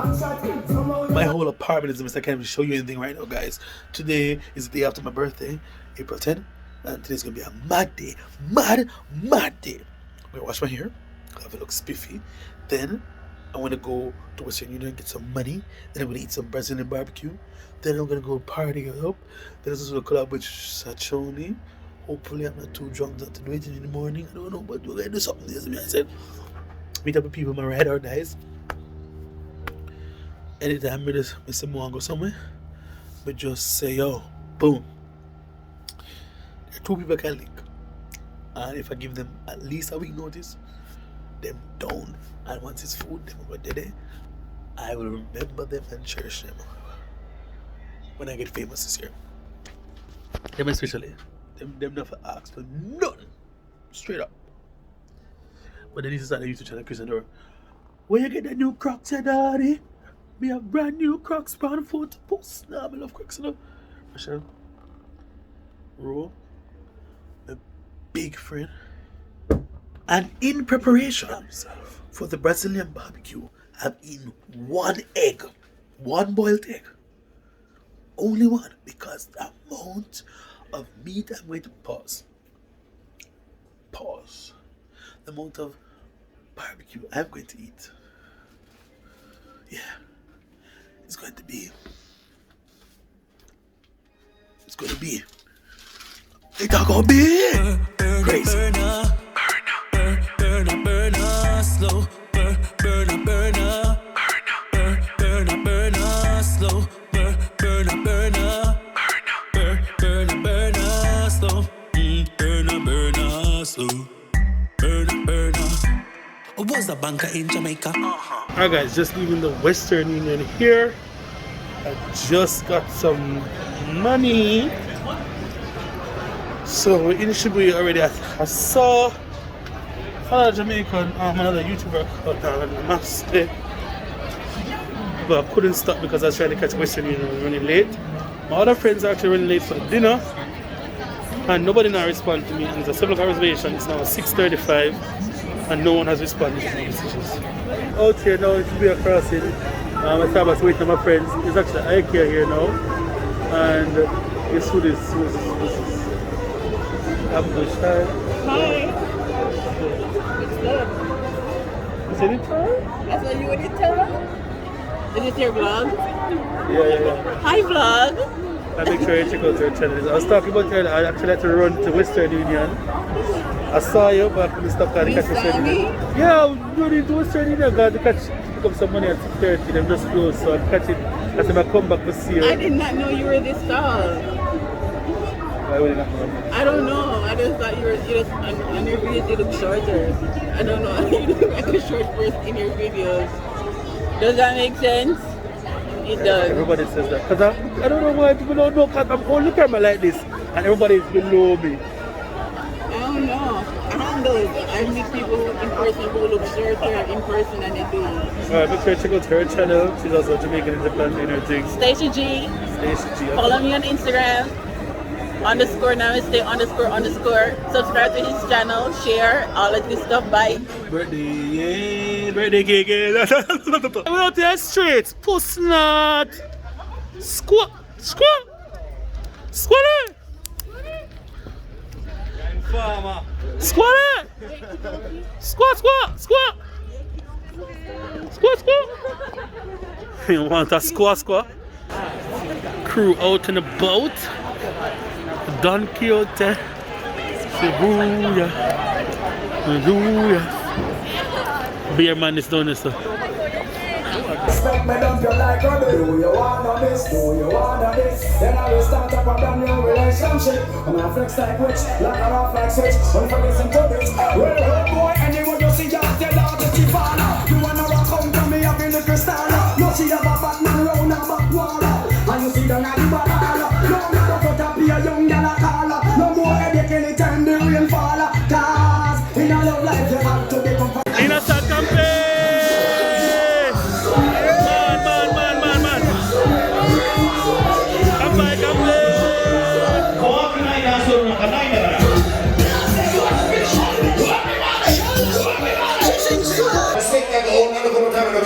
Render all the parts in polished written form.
My whole apartment is a mess. I can't even show you anything right now, guys. Today is the day after my birthday, April 10th, and today's gonna be a mad day. Mad day. I'm gonna wash my hair, have it look spiffy. Then I'm gonna go to Western Union and get some money. Then I'm gonna eat some Brazilian barbecue. Then I'm gonna go party it up. Then I'm gonna collab with Sachoni. Hopefully I'm not too drunk not to do it in the morning. I don't know, but we're gonna do something. This I said, meet up with people, my ride or dies. Anytime I just miss want to go somewhere, but just say yo, boom. There are two people I can link. And if I give them at least a week notice, them down. And once it's food, them over there, I will remember them and cherish them when I get famous this year. Them especially. Them never ask for nothing. Straight up. But then he start the YouTube channel, Christian Door. Where you get the new Crocs, Yardie? We have brand new Crocs, brown foot post. Nah, I love Crocs, you know. Michelle. Ro. A big friend. And in preparation for the Brazilian barbecue, I've eaten one egg. One boiled egg. Only one. Because the amount of meat I'm going to pause. The amount of barbecue I'm going to eat. Yeah. It's going to be crazy. Burner, slow. Burner, slow. Burner, slow. Burner, slow. Was a banker in Jamaica. Alright guys, just leaving the Western Union here. I just got some money. So we're in Shibuya already. I saw another Jamaican, another YouTuber called Namaste. But I couldn't stop because I was trying to catch Western Union running late. My other friends are actually running late for dinner. And nobody now responded to me. And it's a 7 o'clock reservation. It's now 6:35. And no one has responded to my messages. Out here now, it should be a crossing. I was waiting for my friends. It's actually IKEA here now. And guess who this is? Ambush time. Hi. What's that? Is it her? That's what you would tell her? Is this your vlog? Yeah. Hi vlog. And make sure you check out her channel. I was talking about her. I actually had to run to Western Union. I saw you, but I couldn't stop trying to catch Western Union. Yeah, I'm running to Western Union. I got to pick up some money at 6:30. Them just closed, so I catch it. I said I come back to see you. I did not know you were this tall. Why would you not know? I don't know. I just thought you just on your videos you look shorter. I don't know. You look like a short person in your videos. Does that make sense? It does. Everybody says that. Because I don't know why people don't know, because I'm holding the camera like this and everybody is below me. I don't know. I meet people in person who look shorter in person than they do. Alright, make sure you check out her channel. She's also Jamaican in Japan doing her thing. Stacey G. Follow me on Instagram. _namaste__. Subscribe to his channel, share, all of this stuff. Bye. Birthday cake. We're out there straight. Puss not. Squat. Squat. You want a squat? Crew out in the boat. Don Quixote. Shibuya. Beer man is doing this stuff. Respect me, don't you like her? Do you wanna miss? Then I will start up a brand new relationship. And I flex like witch, like a rough like switch. When I listen to this, well, boy, anyone you see, just tell her to keep on. You wanna rock home to me up in the crystal. No, she have a Batman round her back wall. And you see the night ball. No, never put up your young gal a caller. No more headache anytime the rain fall. Cause in a love life you have to be comfortable. In a sad campaign. Stick that whole other time in the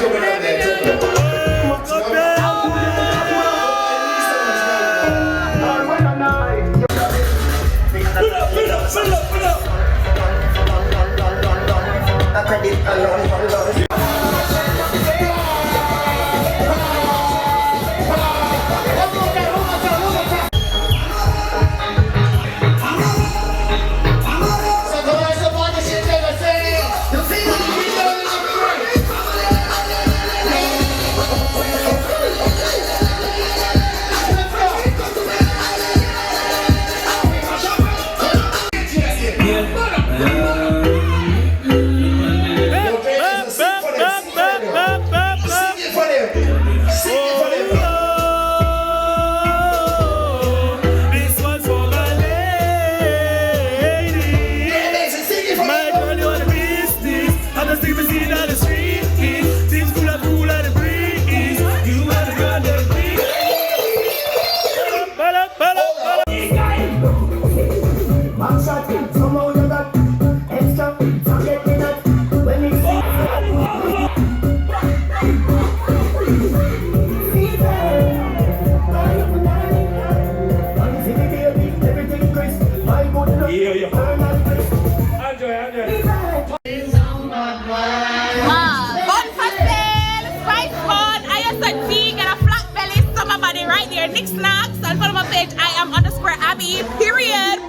Abby, period,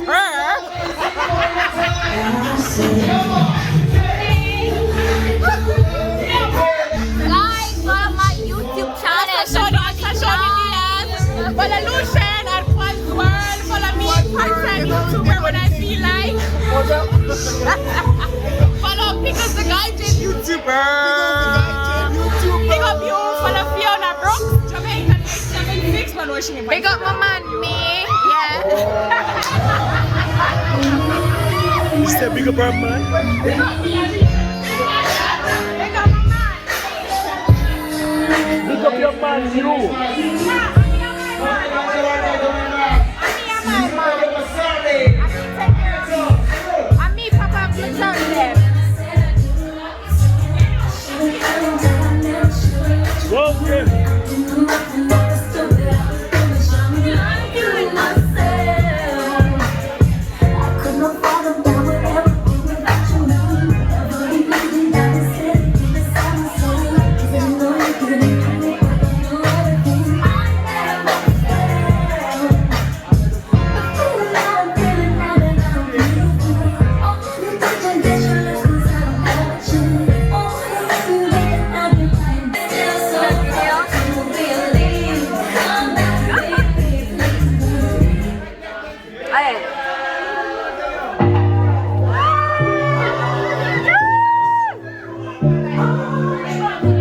Guys, follow my YouTube channel. Follow Lucian at Quan's World. Follow me, part-time YouTuber when I feel like. Follow Pickles the Guy Jen YouTuber. Pick up you. Follow Fiona Brooks. Jamaican 876 man washing it. Big up my man, me. Yeah. You said big up our man. Big up my man. Big up your man, you. And me, Papa, good job there. Well, yeah.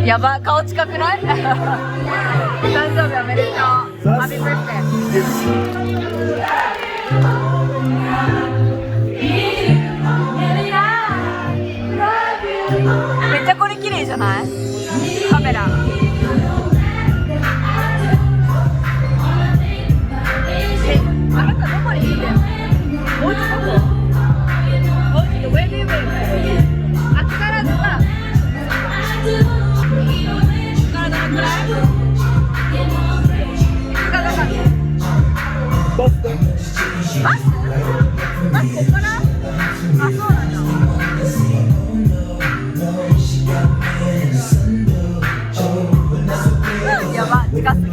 やば、顔近くない？誕生日おめでとう。ハッピーバースデー。めっちゃこれ綺麗じゃない？カメラ。あなたどこにいるんだよ？おうちどこ？おうちの上で上。あっからずさ。バスだ。バスここから？あ、そうなんだ。やば、近すぎ。